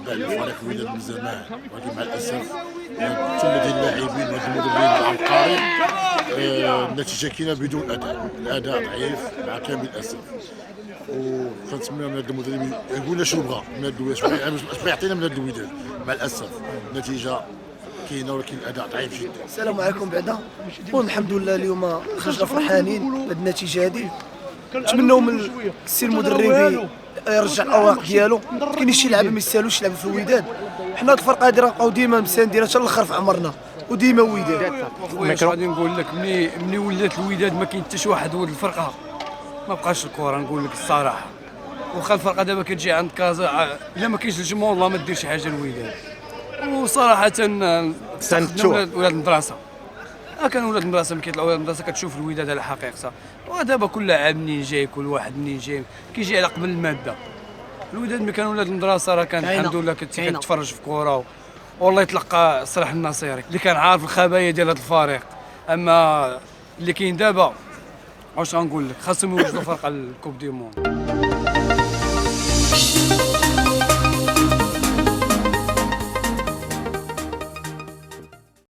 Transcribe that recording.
تبع الفريق الوداد من زمان، ولكن مع الاسف ثم ديال اللاعبين والمدربين العبقري النتيجه كاينه بدون اداء، الاداء ضعيف مع كامل الاسف. وكنتمنى من هذا المدرب يقول لنا شنو بغى من هذا الوداد، شنو يعطينا من هذا الوداد. مع الاسف النتيجه كاينه ولكن الاداء ضعيف جدا. السلام عليكم. بعدا والحمد لله اليوم خرجنا فرحانين بهذه النتيجه هذه. نتمنوا من السي المدرب يرجع الاوراق ديالو، كاين شي لعبه ما يستاهلوش يلعبوا في الوداد. حنا هاد الفرقه هادي راه ديما مساندين حتى الاخر في عمرنا وديما وداد. واش غادي نقول لك، ملي ولات الوداد ما كاين حتى شي واحد ولد الفرقه ما بقاش الكره. نقول لك الصراحه، واخا الفرقه دابا كتجي عند كازا الا ما كاينش الجمهور والله ما دير شي حاجه الوداد. وصراحه ولاد المدرسه كان ولاد المدرسه، ملي كيطلعوا ولاد المدرسه كتشوف الوداد على حقيقته. ودابا كل لاعب منين جاي، كل واحد منين جاي كيجي على قبل الماده. الوداد ملي كان ولاد المدرسه راه كان الحمد لله كتفرج في كره والله يتلقى صلاح النصيري اللي كان عارف الخبايا ديال هذا الفريق. اما اللي كاين دابا واش غنقول لك، خاصهم يوجدوا فرقه الكوب دي موند.